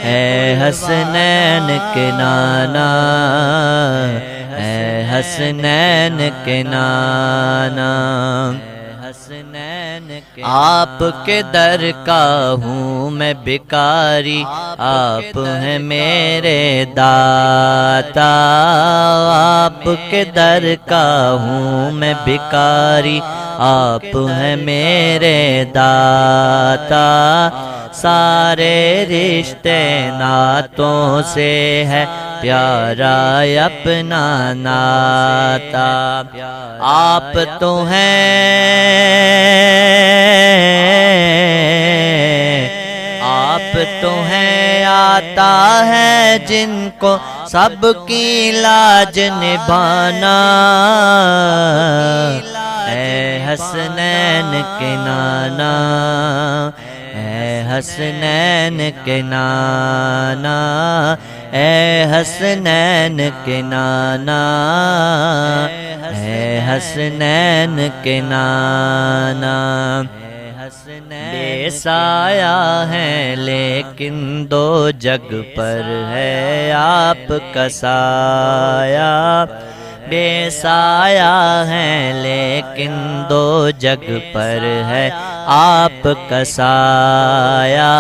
اے حسنین کے نانا، اے حسنین کے نانا، آپ کے در کا ہوں میں بھکاری، آپ ہیں میرے داتا، آپ کے در کا ہوں میں بھکاری، آپ ہیں میرے داتا، سارے رشتے ناتوں سے ہے پیارا اپنا ناتا، آپ تو ہیں، آپ تو ہیں آتا ہے جن کو سب کی لاج نبھانا، اے حسنین کے نانا، اے حسنین کے نانا، اے حسنین کے نانا، اے حسنین کے نانا، بے سایہ ہیں لیکن دو جگ پر ہے آپ کا سایہ، بے سایہ ہیں لیکن دو جگ پر ہے آپ کا سایہ،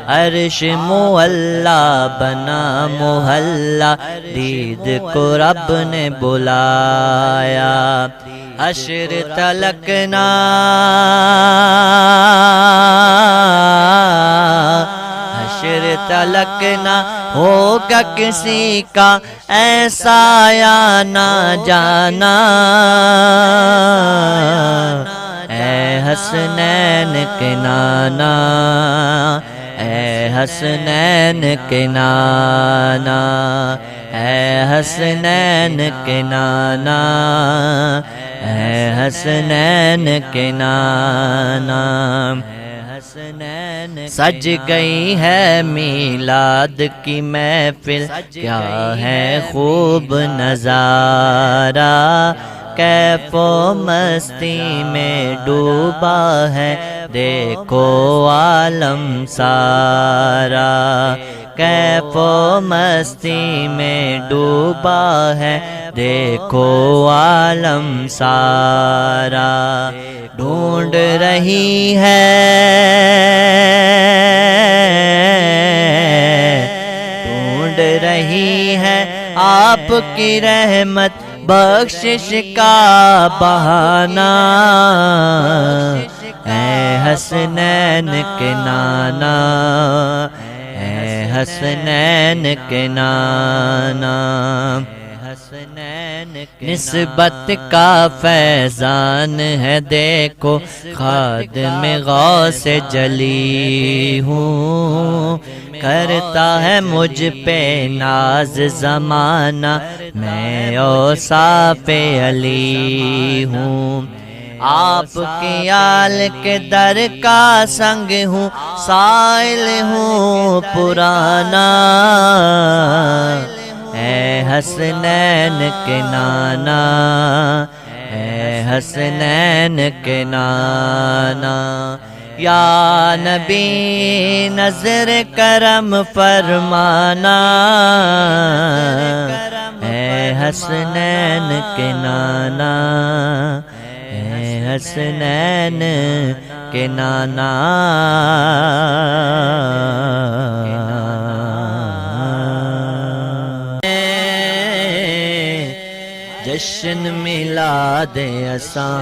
عرش معلا بنا محلہ دید کو رب نے بلایا، حشر تلکنا، حشر تلک نہ ہوگا کسی کا ایسا یا نہ جانا، اے حسنین کے نانا، اے حسنین کے نانا، اے حسنین کے نانا، اے حسنین کے نانا، سج گئی ہے میلاد کی محفل، کیا ہے خوب نظارہ، کیف و مستی میں ڈوبا ہے دیکھو عالم سارا، کیف و مستی میں ڈوبا ہے دیکھو عالم سارا، ڈھونڈ رہی ہے، ڈھونڈ رہی ہے آپ کی رحمت بخشش کا بہانہ، اے حسنین کے نانا، اے حسنین کے نانا، نسبت کا فیضان ہے دیکھو، خادم غوث جلی ہوں، کرتا ہے مجھ پہ ناز زمانہ، میں اوصاف علی ہوں، آپ کی آل کے در کا سنگ ہوں، سائل ہوں پرانا، اے حسنین کے نانا، اے حسنین کے نانا، یا نبی نظر کرم فرمانا، اے حسنین کے نانا، اے حسنین کے نانا، جشن میلاد اساں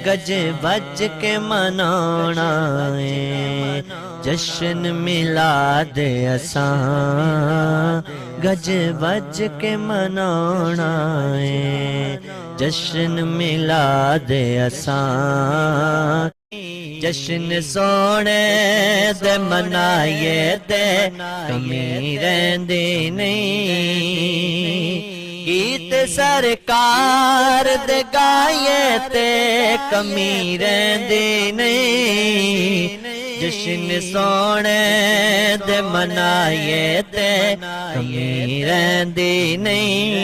گج بج کے منانا ہے، جشن میلاد اساں گج بج کے منانا ہے، جشن میلاد اساں جشن سونے دے منائیے تے کمی رہندی نہیں، گیت سرکار دے گائیے تے کمی رہندی نہیں، جشن سونے دے منائیے تے کمی رہندی نہیں،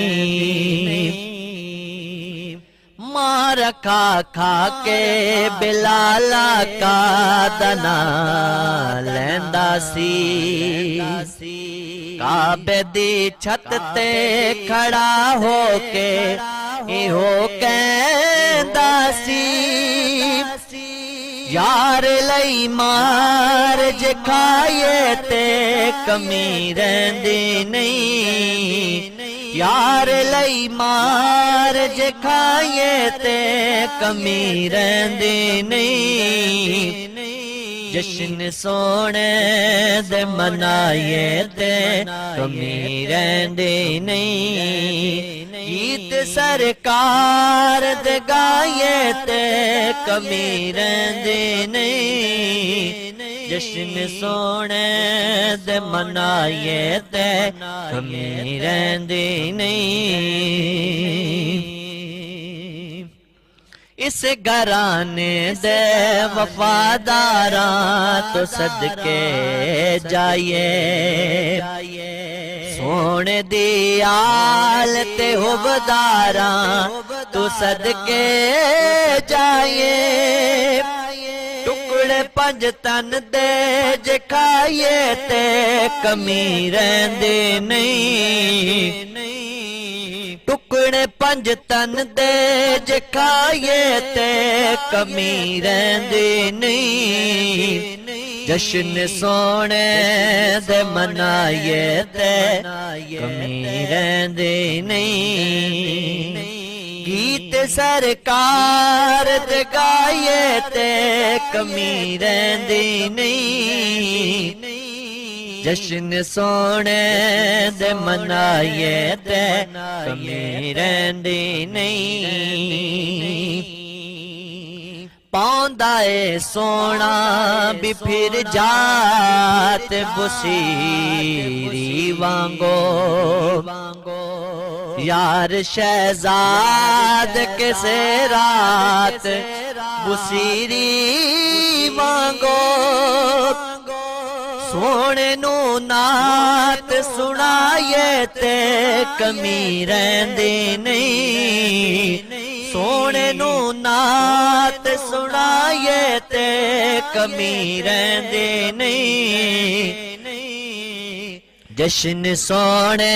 مار کھا کھا کے بلالا کا دنا لیندا سی کعبے دی چھت تے کھڑا ہو کے ایہو کہندا سی یار لئی مار جے کھائے تے کمی رہندی نہیں یار لئی مار جے کھائے تے کمی رہندی نہیں جشن سونے دے منائے تے کمی رہندی نہیں گیت سرکار دے گائے تے کمی رہندی نہیں جشن سونے دے منائے تے کمی رہندی نہیں اس گھرانے دے وفاداراں تو صدقے جائیے سونے دی آل تے حبداراں تو صدقے جائیے ٹکڑے پنج تن دے جے کھائیے تے کمی رہندی نہیں ٹکڑے پنج تن دے جے کھائیے تے کمی رہندی نہیں جشن سونے دے منائیے تے کمی رہندی نہیں گیت سرکار دے گائیے تے کمی رہندی نہیں جشن سونے دے منائیے تے کمی رہندی نہیں پاؤندا اے سونا بھی پھر جات بصیری وانگو یار شہزاد کسے رات بصیری وانگو سونے نو نات سنائیے تے کمی رہندی نہیں سونے نو نات سنائیے تے کمی رہندی نہیں جشن سونے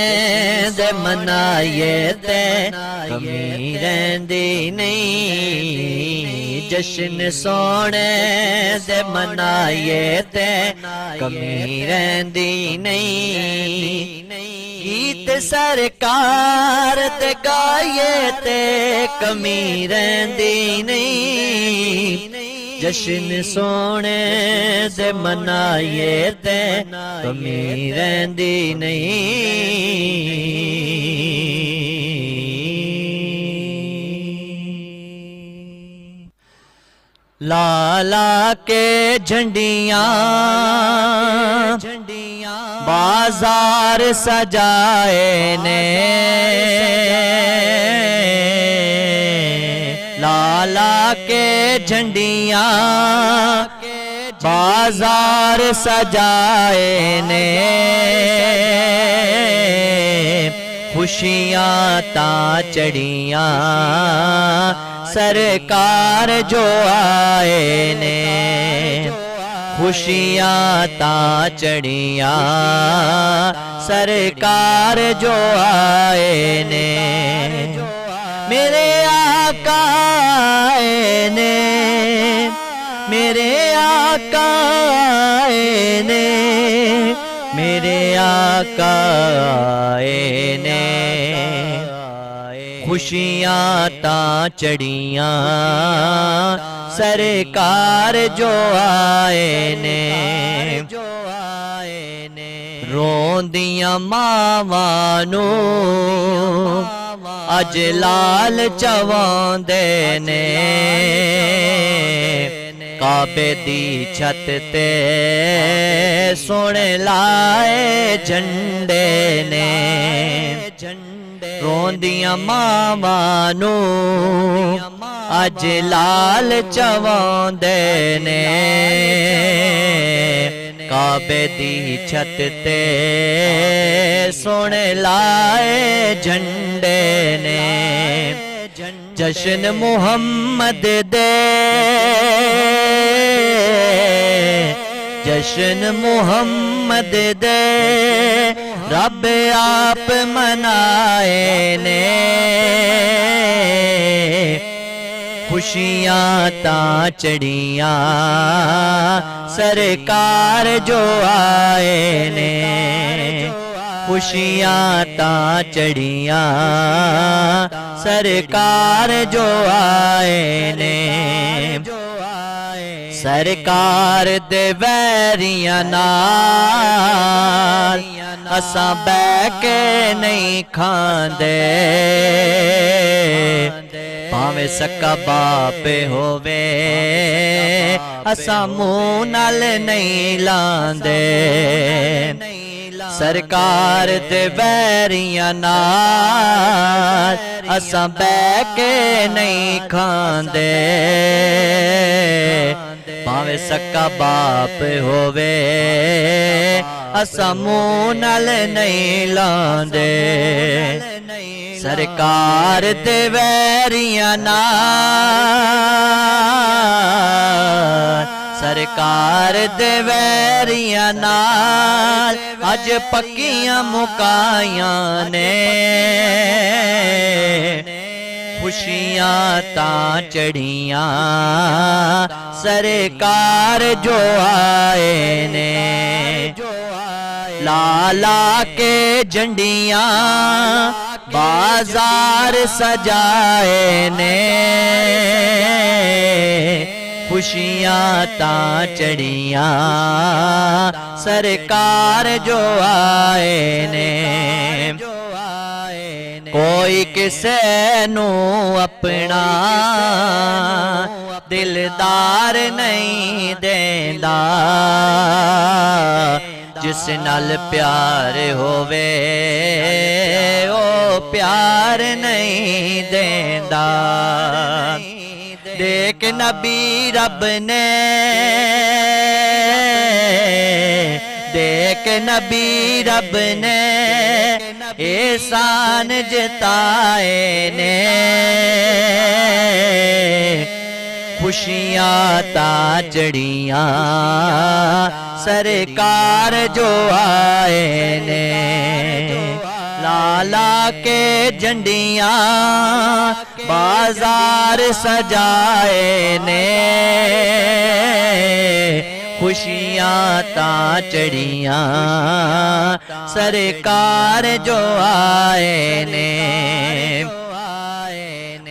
دے منائیے تے کمی رہندی نہیں جشن سونے دے منائیے تے کمی رہندی نہیں گیت سرکار تے گائیے تے کمی رہندی نہیں جشن سونے دے منائیے تے کمی رہندی نہیں لالا کے جھنڈیاں بازار سجائے نے لالا کے جھنڈیاں بازار سجائے نے خوشیاں تا چڑیاں سرکار جو آئے نے خوشیاں تا چڑیاں سرکار جو آئے نے میرے آقا آئے نے میرے آقا آئے نے میرے آقا آئے نے خوشیاں تا چڑیاں سرکار جو آئے نے روندیاں ماواں نو اج لال چواندے نے کعبے دی چھت تے سونے لائے جھنڈے نے روندیاں ماواں نو اج لال چواندے نے کعبے دی چھت تے سونے لائے جھنڈے نے جشن محمد دے جشن محمد دے رب آپ منائے نے خوشیاں تاں چڑھیاں سرکار جو آئے نے خوشیاں تاں چڑھیاں سرکار جو آئے نے سرکار دے ویریاں نال اساں بہ کے نہیں کھاندے پاویں سکا باپ ہووے اساں منہ نال نہیں لاندے سرکار دے ویریاں نال اساں بہ کے نہیں کھاندے پاویں سکا باپ ہووے اساں منہ نال نہیں لاندے سرکار دے ویریاں نال سرکار دے ویریاں نال اج پکیاں مکائیاں نے خوشیاں تاں چڑھیاں سرکار جو آئے نے لا لا کے جھنڈیاں بازار سجائے نے خوشیاں تاں چڑھیاں سرکار جو آئے نے کوئی کسے نو اپنا دلدار نہیں دیندا جس نال پیار ہووے او پیار نہیں دیندا دیکھ نبی رب نے دیکھ نبی رب نے احسان جتائے نے خوشیاں تاں چڑھیاں سرکار جو آئے نے لالا کے جھنڈیاں بازار سجائے نے خوشیاں تاں چڑھیاں سرکار جو آئے نے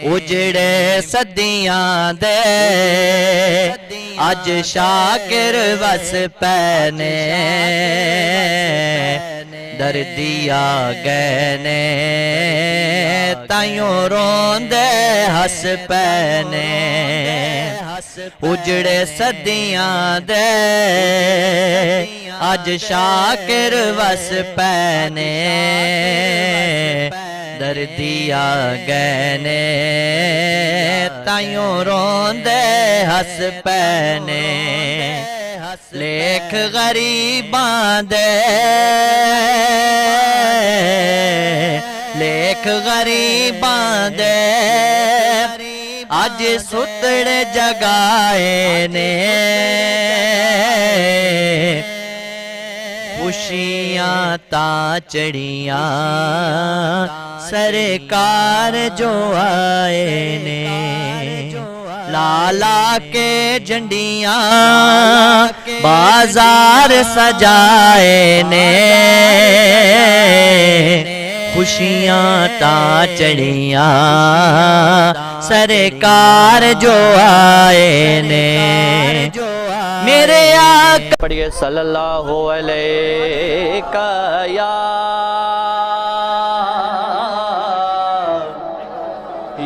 اجڑے صدیاں دے اج شاکر وس پینے دردیا گئے نے تائیوں روندے ہس پینے اجڑے صدیاں دے اج شاکر وس پینے دردیا گئے نے تائیوں روندے ہس پینے لیکھ غریباں دے لیکھ غریباں دے اج ستڑ جگائے نے خوشیاں تاں چڑھیاں سرکار جو آئے نے لالا کے جھنڈیاں بازار سجائے نے خوشیاں تاں چڑھیاں سرکار جو آئے نے میرے آقا پڑھیے صلی اللہ علیہ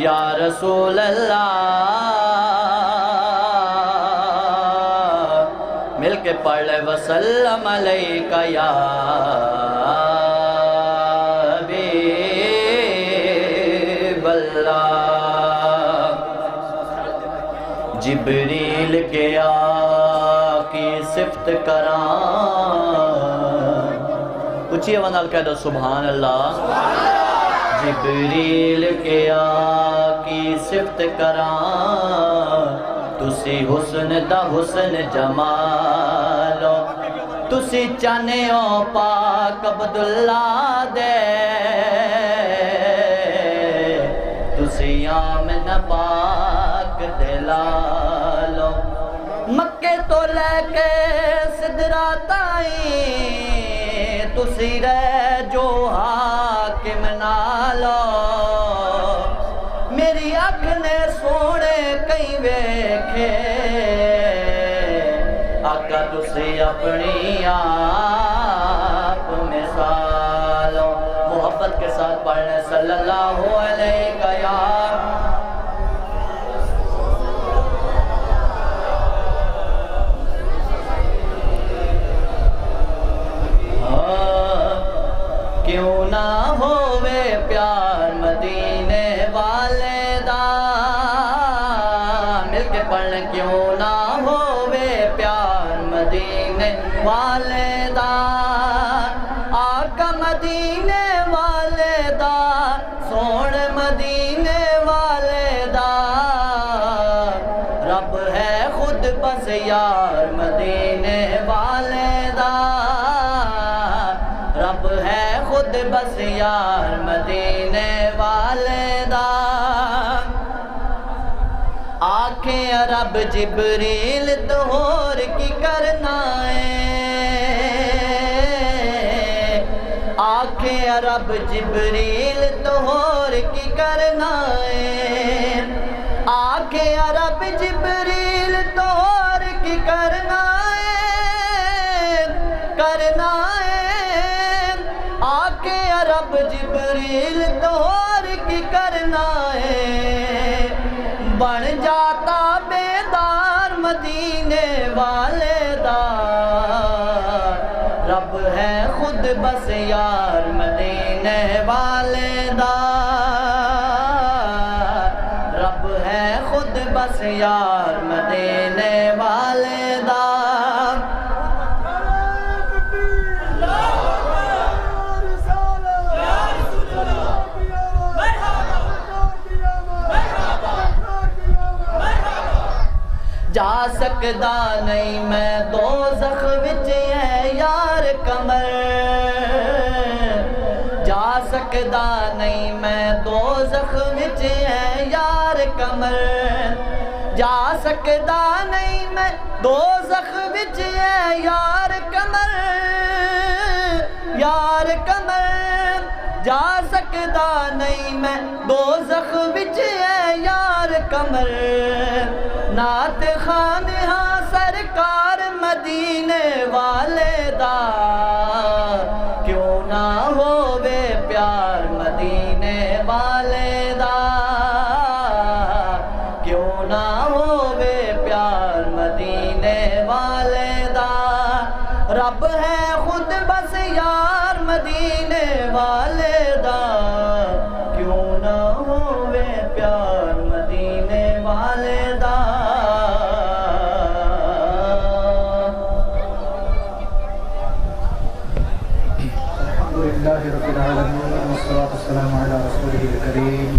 یا رسول اللہ مل کے پڑھ لے وسلم علیک یا حبیب اللہ جبریل گیا کی صفت کراں اچھی آواز نال کہہ دو سبحان اللہ جبریل کے آقی صفت کراں تسی حسن دا حسن جمالو تسی چانے او پاک عبداللہ دے تسی آمن پاک دلالو مکے تو لے کے سدرا تائیں تسی رہ جو حاکم نالو میری اکھ نے سونے کئی ویکھے آقا تسی اپنی آپ مثالو محبت کے ساتھ پڑھنے صلی اللہ علیہ وسلم کیوں نہ ہووے پیار مدینے والے دا مل کے پڑھن کیوں نہ ہووے پیار مدینے والے دا آقا مدینے والے دا سوڑ مدینے والے دا رب ہے خود بس یار مدینے والے دا رب ہے خود بس یار مدینے والے دا آنکھیں رب جبریل دہور کی کرنا ہے آنکھیں رب جبریل دہور کی کرنا ہے آنکھیں رب جبریل دہور کی کرنا ہے آکے رب جبریل دہور کی کرنا ہے بن جاتا بیدار مدینے والے دا رب ہے خود بس یار مدینے والے دا رب ہے خود بس یار مدینے والے دا جا سکدا نہیں میں دوزخ وچ ہے یار کمر جا سکدا نہیں میں دوزخ وچ ہے یار کمر جا سکدا نہیں میں دوزخ وچ ہے یار کمر جا سکدا نہیں میں دوزخ وچ ہے یار کمر نعت خانہ سرکار مدینے والے دا کیوں نہ ہووے پیار مدینے والے دا کیوں نہ ہووے پیار مدینے والے دا رب ہے خود بس یار مدینے والے دا کیوں نہ ہووے پیار مدینے والے دا الحمدللہ رب العالمین والصلاة والسلام علی رسولہ الکریم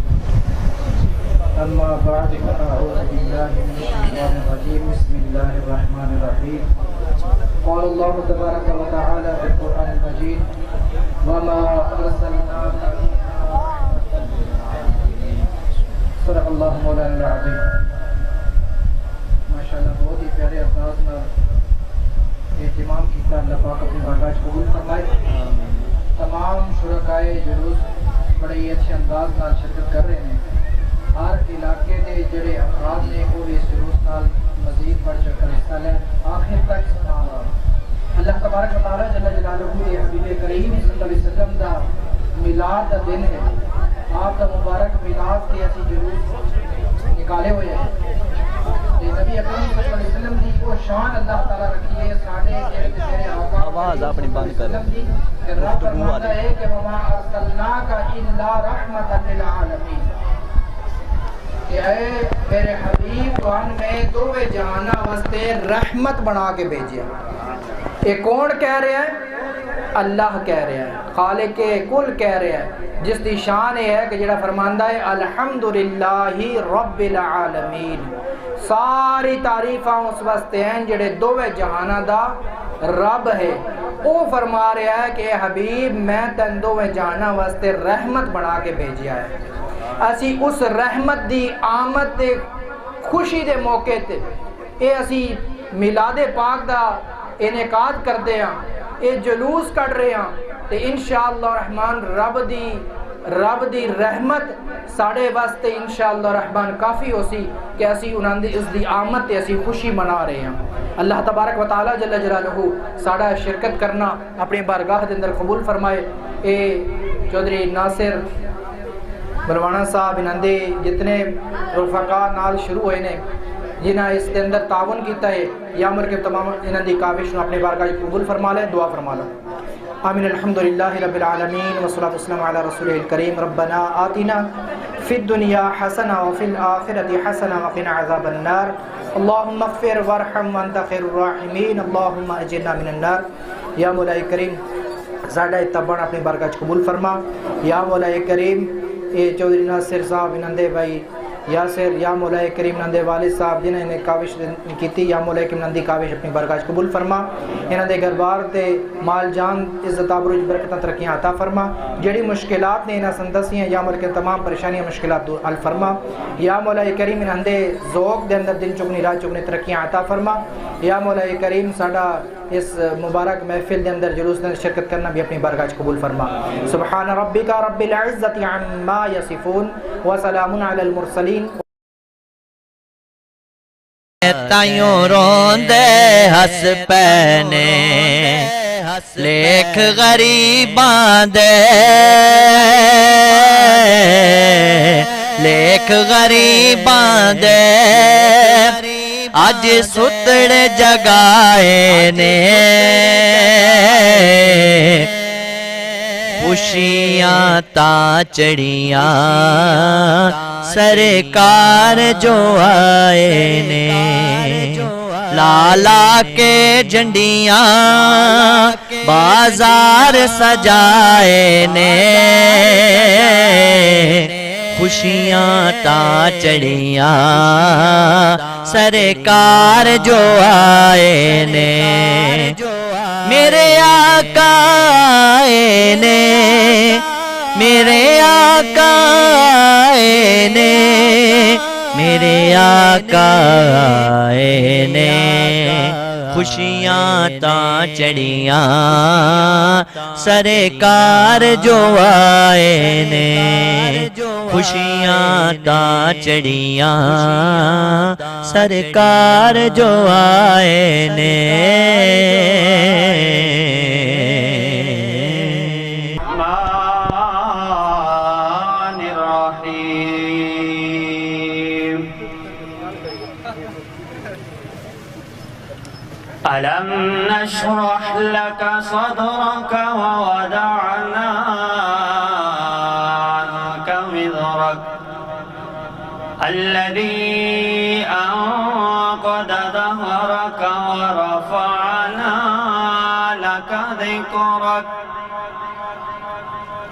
اما بعد فاعوذ باللہ من الشیطان الرجیم بسم اللہ الرحمن الرحیم قال اللہ تبارک و تعالی فی القرآن المجید وما ارسلناک صدق اللہ مولانا العظیم ماشاءاللہ بہت ہی پیارے الفاظ میں اہتمام کیتا اللہ پاک اپنی بارگاہ قبول فرمائے تمام شرکائے جلوس بڑے ہی اچھے انداز نال شرکت کر رہے ہیں ہر علاقے کے جڑے افراد نے وہ اس جلوس نال مزید بڑھ چڑھ کر حصہ لیں آخر تک سبحان اللہ تبارک و تعالی جل جلالہ یہ حبیب کریم صلی اللہ علیہ وسلم دا میلاد دا دن ہے آپ کا مبارک میلاد کے ایسی جلوس نکالے ہوئے ہیں نبی اکرم صلی اللہ علیہ وسلم کی وہ شان اللہ تعالیٰ رکھی ہے ساڑھے تیرے آقا آواز اپنی بند کرو کہ رب فرماتا ہے کہ وَمَا أَرْسَلْنَاكَ إِلَّا رَحْمَةً لِلْعَالَمِينَ کہ اے میرے حبیب وان میں دو جہانہ واسطے رحمت بنا کے بھیجیا یہ کون کہہ رہا ہے؟ اللہ کہہ رہا ہے، خالق کل کہہ رہا ہے، جس دی شان یہ ہے کہ جڑا فرماندا ہے الحمدللہ رب العالمین، ساری تعریفاں اس واسطے ہیں جڑے دوویں جہاناں دا رب ہے۔ وہ فرما رہا ہے کہ اے حبیب میں تن دوویں جہاناں واسطے رحمت بنا کے بھیجیا ہے۔ اسی اس رحمت دی آمد تے خوشی دے موقع تے اے اسی میلاد پاک دا انعقاد کردے ہاں، اے جلوس کر رہے ہیں، تے انشاءاللہ الرحمن رب دی رحمت ساڑے واسطے انشاءاللہ الرحمن کافی ہو سی کہ اسی انہاں دی اس دی آمد تے اسی خوشی منا رہے ہیں۔ اللہ تبارک و تعالی جل جلالہ ساڑا شرکت کرنا اپنی بارگاہ دے اندر قبول فرمائے۔ اے چودھری ناصر بلوانا صاحب انہاں دے جتنے رفقا نال شروع ہوئے نے جنہاں اس کے اندر تعاون کیتا ہے، یا عمر کے تمام انہاں دی کاوش اپنے بارگاہ قبول فرما لے، دعا فرما لے۔ آمین الحمدللہ رب العالمین والصلاة والسلام علی رسولہ الکریم۔ ربنا آتنا فی الدنیا حسنہ وفی الآخرۃ حسنہ وقنا عذاب النار۔ اللہم اغفر وارحم وانت خیر الراحمین، اللہم اجرنا من النار۔ یا مولا کریم زیادہ اتباع اپنی بارگاہ قبول فرما۔ یا مولا کریم اے چودھری ناصر صاحب انہاں بھائی یاسر، یا مولا کریم انہاں دے والد صاحب جنہاں نے کاوش کیتی، یا مولا کریم انہاں دی کاوش اپنی بارگاہ قبول فرما۔ انہاں دے گھر بار تے مال جان عزت آبروج برکتاں ترقیاں عطا فرما۔ جڑی مشکلات نے انہاں سندسیاں یا مولا کریم تمام پریشانیاں مشکلات دور حل فرما۔ یا مولا کریم انہاں دے ذوق دے اندر دن چگنی رات چگنی ترقیاں عطا فرما۔ یا مولا کریم ساڈا اس مبارک محفل دے اندر جلوس دے شرکت کرنا بھی اپنی بارگاہ قبول فرما۔ سبحان ربک رب العزت عما یصفون وسلام علی المرسلین۔ تائیوں روندے ہس پینے لیکھ غریباں دے، لیکھ غریباں دے اج ستڑ جگائے نے، خوشیاں تا چڑیاں سرکار جو آئے نے، لالا کے جھنڈیاں بازار سجائے نے، خوشیاں تا چڑیاں سرکار جو آئے نے، میرے آقا آئے نے، میرے آقا آئے نے، میرے آقا آئے نے، خوشیاں تا چڑیاں سرکار جو آئے نے، خوشیاں تا چڑیاں سرکار جو آئے نے۔ ألم نشرح لك صدرك ووضعنا عنك وزرك الذي أنقض ظهرك ورفعنا لك ذكرك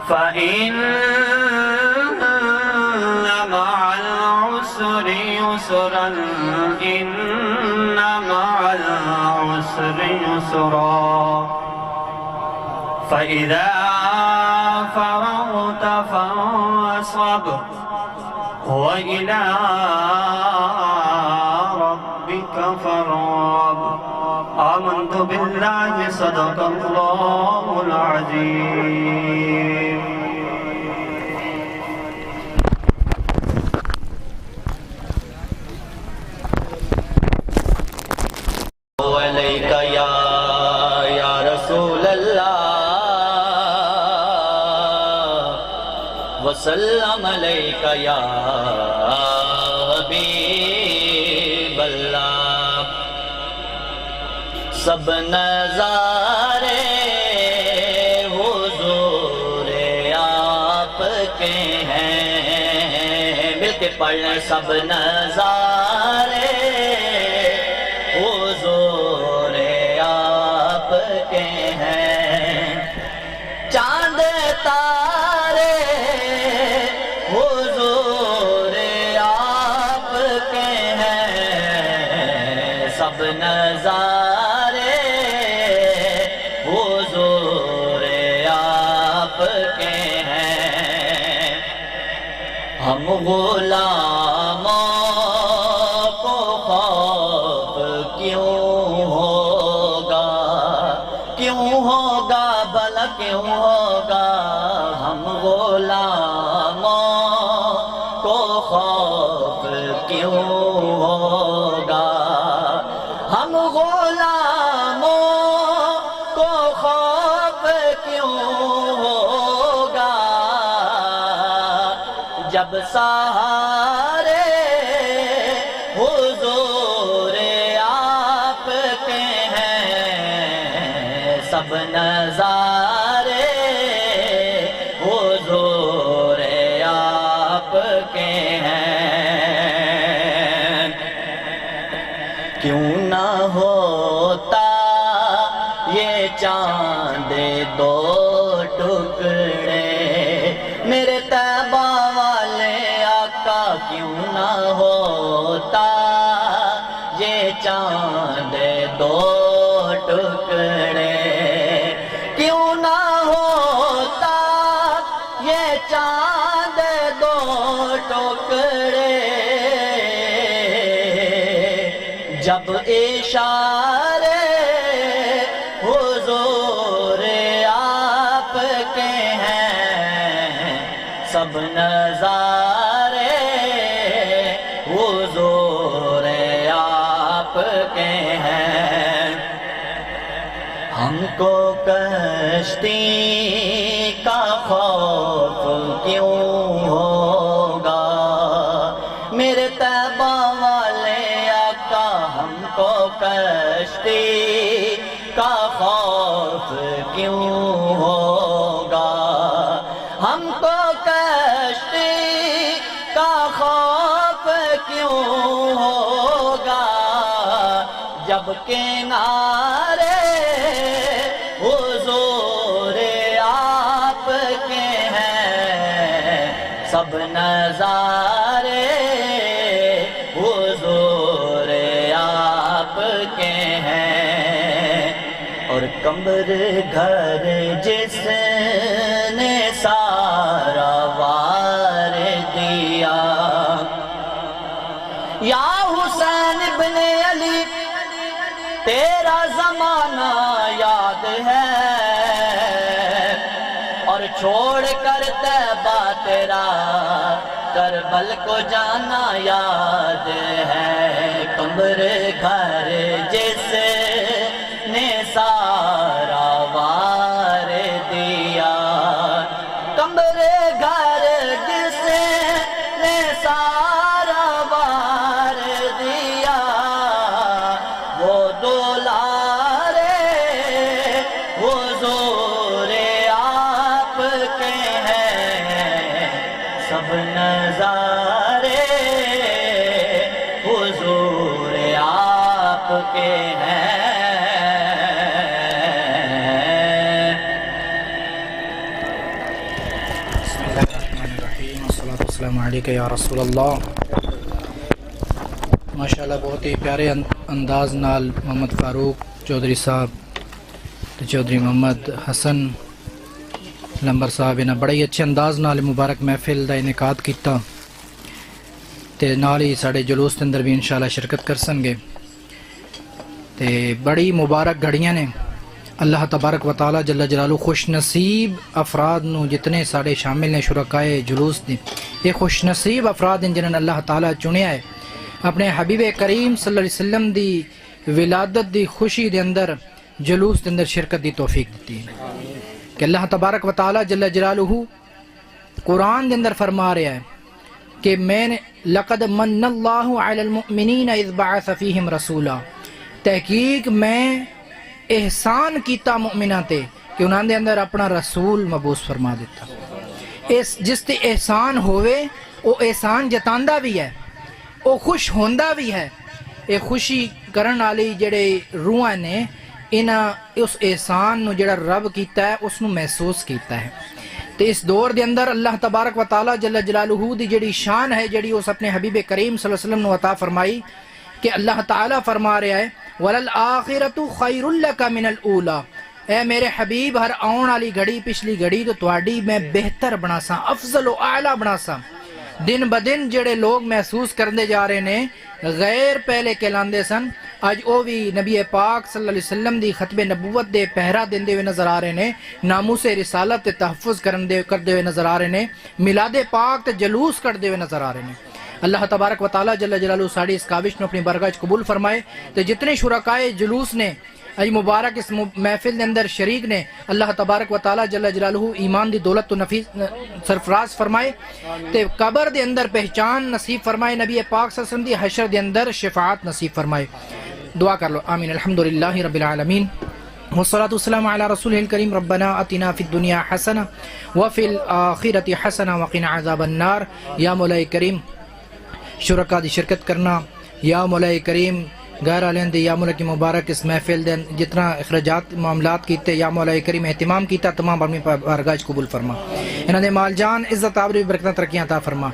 فإن مع العسر يسرا إن مع العسر يسرا فإذا فرغت فانصب وإلى ربك فارغب آمنت بالله صدق الله العظيم علیک یا رسول اللہ وسلم علیک یا حبیب اللہ، سب نظارے حضور آپ کے ہیں، مل کے پڑھ لیں سب نظارے حضور آپ ہم غلاموں کو خوف کیوں ہوگا، کیوں ہوگا بھلا کیوں ہوگا، ہم غلاموں کو خوف کیوں ہوگا، ہم غلاموں کو خوف کیوں ہوگا، جب سہارے حضور آپ کے ہیں، سب نظارے حضور آپ کے ہیں، کیوں نہ ہوتا یہ چاند دو ٹکڑے میرے طیبہ والے آقا، کیوں نہ ہوتا یہ چاند دو ٹکڑے، کیوں نہ ہوتا یہ چاند دو ٹکڑے، جب اشارے حضور آپ کے ہیں، سب نظارے حضور آپ کے ہیں، ہم کو کشتی کا خوف کیوں ہوگا، میرے طیبہ والے آقا، ہم کو کشتی کا خوف کیوں ہوگا، ہم کو کشتی کا خوف کیوں ہوگا، جب کنارے حضور آپ کے ہیں، سب نظارے حضور آپ کے ہیں، اور کمر گھر جس نے سارا وار دیا، یا حسین ابن علی تیرا زمانہ یاد ہے، اور چھوڑ کر طیبہ تیرا کربل کو جانا یاد ہے، کمر گھر جس نے سارا وار دیا، کمر گھر جس نے سارا وار دیا، وہ دولارے حضور آپ کے ہیں، سب نظارے حضور آپ کے ہیں۔ بسم اللہ الرحمن الرحیم، والصلاة والسلام علیکہ یا رسول اللہ۔ ماشاءاللہ بہت ہی پیارے انداز نال محمد فاروق چودھری صاحب تے چودھری محمد حسن لمبر صاحب نے بڑے ہی اچھے انداز نال مبارک محفل دا انعقاد کیتا، تے نال ہی ساڑے جلوس دے اندر بھی انشاءاللہ شرکت کرسن گے، تے بڑی مبارک گھڑیاں نے۔ اللہ تبارک و تعالی جل جلالہ خوش نصیب افراد نو جتنے ساڑے شامل نے شرکائے جلوس دی، یہ خوش نصیب افراد ہیں جنہوں نے اللہ تعالیٰ چنیا ہے اپنے حبیب کریم صلی اللہ علیہ وسلم دی ولادت دی خوشی دے اندر جلوس دے اندر شرکت دی توفیق دیتی ہے، کہ اللہ تبارک و تعالی جل جلالہ قرآن دے اندر فرما رہا ہے کہ میں نے لقد من اللہ علی المؤمنین اذ بعث فیہم رسولا، تحقیق میں احسان کیتا مومناں تے کہ انہاں دے اندر اپنا رسول مبعوث فرما دیتا، جس تے احسان ہوئے وہ احسان جتاندا بھی ہے، وہ خوش ہوندا بھی ہے، یہ خوشی کرن والی جڑے روحاں نے انہاں اس احسان نو جڑا رب کیتا ہے اس نو محسوس کیتا ہے۔ تو اس دور دے اندر اللہ تبارک و تعالی جل جلالہ دی جڑی شان ہے جڑی اس اپنے حبیب کریم صلی اللہ علیہ وسلم نو عطا فرمائی، کہ اللہ تعالی فرما رہا ہے وَلَلْآخِرَةُ خَيْرٌ لَكَ مِنَ الْأُولَى، اے میرے حبیب ہر آن والی گھڑی پچھلی گھڑی تو تواڈی میں بہتر بنا سا، افضل و اعلیٰ بنا سا، دن بدن جڑے لوگ محسوس کرتے جا رہے ہیں غیر پہلے کہلاندے سن اج او بھی نبی پاک صلی اللہ علیہ وسلم دی ختم نبوت دے پہرا دیندے ہوئے نظر آ رہے ہیں، ناموس رسالت تے تحفظ کرتے ہوئے نظر آ رہے ہیں، میلاد پاک تے جلوس کرتے ہوئے نظر آ رہے ہیں۔ اللہ تبارک و تعالی جل جلالہ ساڑی اس کاوش نو اپنی برگاہ قبول فرمائے تے جتنے شرکائے جلوس نے اج مبارک اس محفل دے اندر شریک نے، اللہ تبارک و تعالی جل جلالہ ایمان دی دولت تو نفیس سرفراز فرمائے تے قبر دے اندر پہچان نصیب فرمائے، نبی پاک صلی اللہ علیہ وسلم دی حشر دے اندر شفاعت نصیب فرمائے۔ دعا کر لو آمین۔ الحمدللہ رب العالمین والصلاة والسلام على رسوله الكريم ربنا آتنا في الدنيا حسنة وفي الآخرة حسنة وقنا عذاب النار۔ یا مولا کریم شرکا دی شرکت کرنا، یا مولا کریم غیر علین دی، یا مولا کی مبارک اس محفل دن جتنا اخراجات معاملات کیتے یا مولا کریم اہتمام کیتا تمام برمی بارگاہ قبول فرما، انہاں دے مال جان عزت آبرو برکتاں ترقیاں عطا فرما،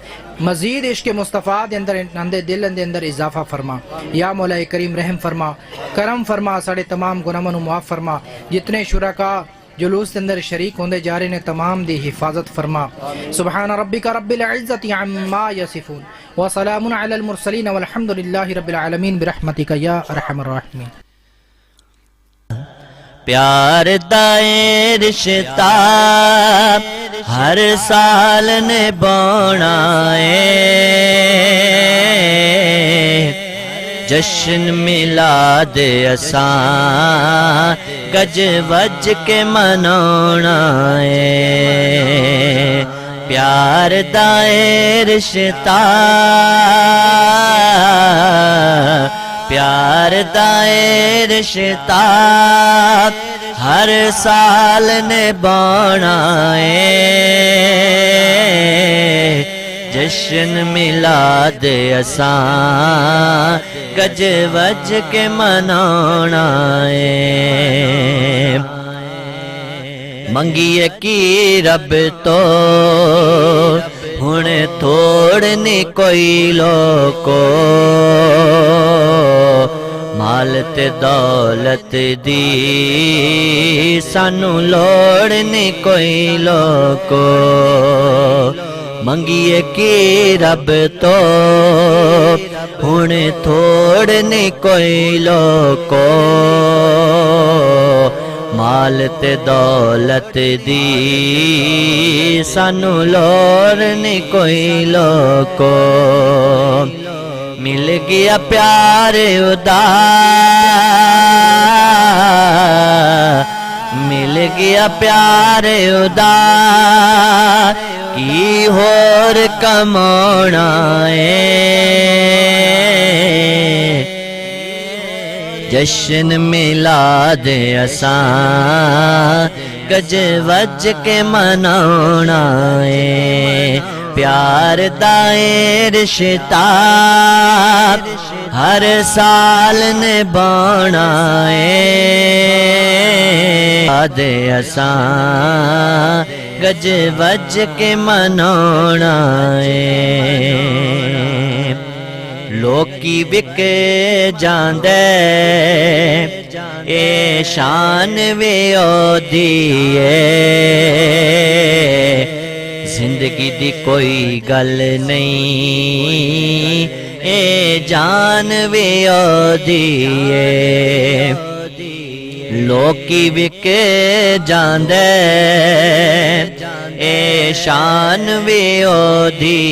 مزید عشق مصطفیٰ دے اندر اندے دل دے اندر اضافہ فرما، یا مولا کریم رحم فرما، کرم فرما، ساڑے تمام گناہاں نو معاف فرما، جتنے شرکا جلوس کے اندر شریک ہوندے جا رہے ہیں تمام دی حفاظت فرما۔ سبحان ربک رب العزت عما یصفون وسلام علی المرسلین والحمد للہ رب العالمین برحمتک یا ارحم الراحمین۔ پیار دائے رشتہ ہر سال نبھانا ہے، جشن میلاد اساں گج وج کے منانا ہے، پیار دائے رشتہ پیار دائے رشتہ ہر سال نبھانا ہے، جشن میلاد اساں گج وج کے منانا ہے، منگیے کی رب تو ہن تھوڑ نہیں کوئی لوکو، مال تے دولت دی سانو لوڑ نہیں کوئی لوکو، منگیے کی رب تو ہن تھوڑ نہیں کوئی لوکو، مال تے دولت دی سانو لوڑ نہیں کوئی لوکو، مل گیا پیار ادا مل گیا پیار ادا کی ہور کمانا ہے، جشن میلاد اساں گج وج کے منانا ہے، پیار دائے رشتہ ہر سال نبھانا ہے، یاد اساں گج وج کے منانا ہے، لوکی وک جاندے اے شان وے او دی زندگی دی کوئی گل نہیں، اے جان وے او دی لوکی وک جاندے اے شان وے او دی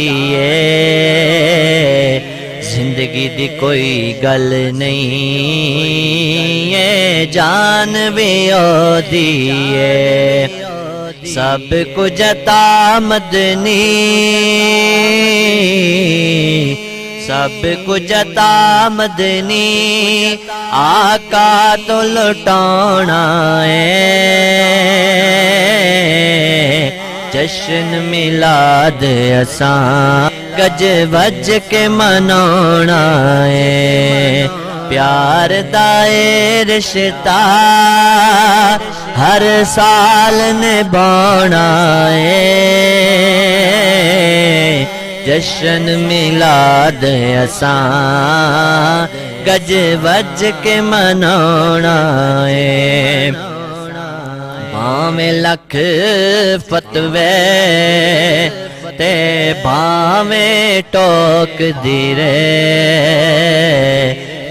زندگی دی کوئی گل نہیں، اے جان وے او دی سب کچھ عطا مدنی سب کچھ عطا مدنی آقا تو لٹانا ہے، جشن میلاد اساں گج وج کے منانا ہے، پیار دائے رشتہ ہر سال نبھانا ہے، جشن میلاد اساں گج وج کے منانا ہے، ਭਾਵੇਂ ਲੱਖ ਫਤਵੇ ਤੇ ਭਾਵੇਂ ਟੋਕਦੀ ਰੇ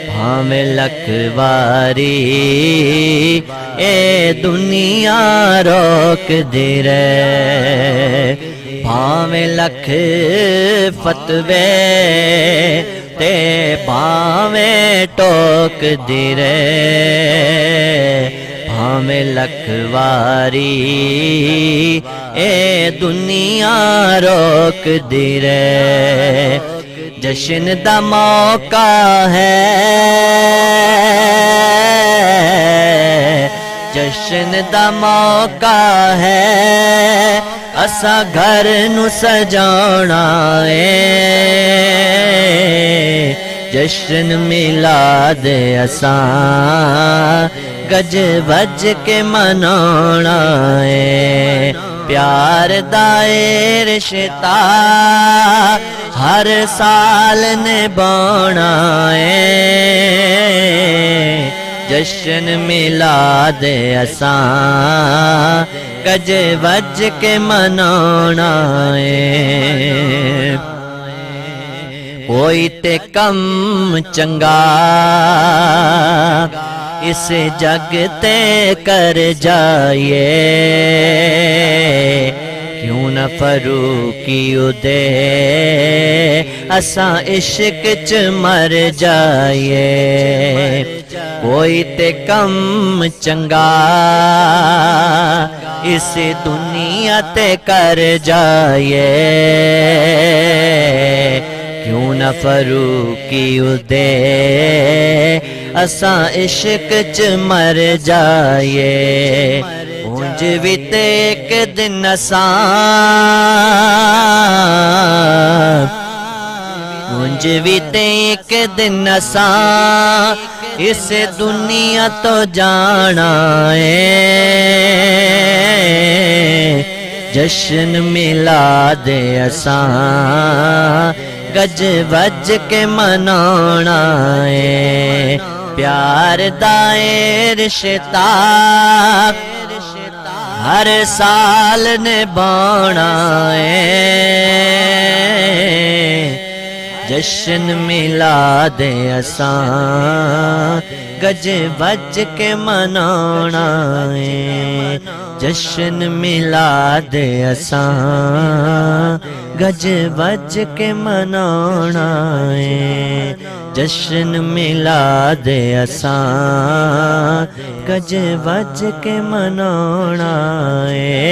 ਭਾਵੇਂ ਲੱਖ ਵਾਰੀ ਇਹ ਦੁਨੀਆ ਰੋਕਦੀ ਰੇ ਭਾਵੇਂ ਲੱਖ ਫਤਵੇ ਤੇ ਭਾਵੇਂ ਟੋਕਦੀ ਰੇ ਭਾਵੇਂ ਲੱਖ ਵਾਰੀ ਇਹ ਦੁਨੀਆ ਰੋਕਦੀ ਰੇ ਜਸ਼ਨ ਦਾ ਮੌਕਾ ਹੈ ਜਸ਼ਨ ਦਾ ਮੌਕਾ ਹੈ ਅਸਾਂ ਘਰ ਨੂੰ ਸਜਾਉਣਾ ਏ ਜਸ਼ਨ ਮਿਲਾਦ ਅਸਾਂ ਗਜ ਵੱਜ ਕੇ ਮਨਾਉਣਾ ਏ ਪਿਆਰ ਦਾ ਏ ਰਿਸ਼ਤਾ ਹਰ ਸਾਲ ਨਿਭਾਉਣਾ ਏ ਜਸ਼ਨ ਮਿਲਾਦ ਅਸਾਂ ਗਜ ਵੱਜ ਕੇ ਮਨਾਉਣਾ ਏ ਕੋਈ ਤੇ ਕੰਮ ਚੰਗਾ ਇਸ ਜਗ ਤੇ ਕਰ ਜਾਈਏ ਕਿਉਂ ਨਾ ਫਰੂਕੀ ਉਦੇ ਅਸਾਂ ਇਸ਼ਕ ਚ ਮਰ ਜਾਈਏ ਕੋਈ ਤੇ ਕੰਮ ਚੰਗਾ ਇਸ ਦੁਨੀਆ ਤੇ ਕਰ ਜਾਈਏ ਕਿਉਂ ਨਾ ਫਰੂਕੀ ਉਦੇ ਅਸਾਂ ਇਸ਼ਕ ਚ ਮਰ ਜਾਈਏ ਉਂਝ ਵੀ ਤੇ ਇੱਕ ਦਿਨ ਅਸਾਂ ਉਂਝ ਵੀ ਤੇ ਇੱਕ ਦਿਨ ਅਸਾਂ ਇਸ ਦੁਨੀਆ ਤੋਂ ਜਾਣਾ ਏ ਜਸ਼ਨ ਮਿਲਾਦ ਅਸਾਂ ਗਜ ਵੱਜ ਕੇ ਮਨਾਉਣਾ ਏ ਪਿਆਰ ਦਾ ਏ ਰਿਸ਼ਤਾ ਹਰ ਸਾਲ ਨਿਭਾਉਣਾ ਏ ਜਸ਼ਨ ਮਿਲਾਦ ਅਸਾਂ ਗਜ ਵੱਜ ਕੇ ਮਨਾਉਣਾ ਏ ਜਸ਼ਨ ਮਿਲਾਦ ਅਸਾਂ ਗਜ ਵੱਜ ਕੇ ਮਨਾਉਣਾ ਏ ਜਸ਼ਨ ਮਿਲਾਦ ਅਸਾਂ ਗਜ ਵੱਜ ਕੇ ਮਨਾਉਣਾ ਏ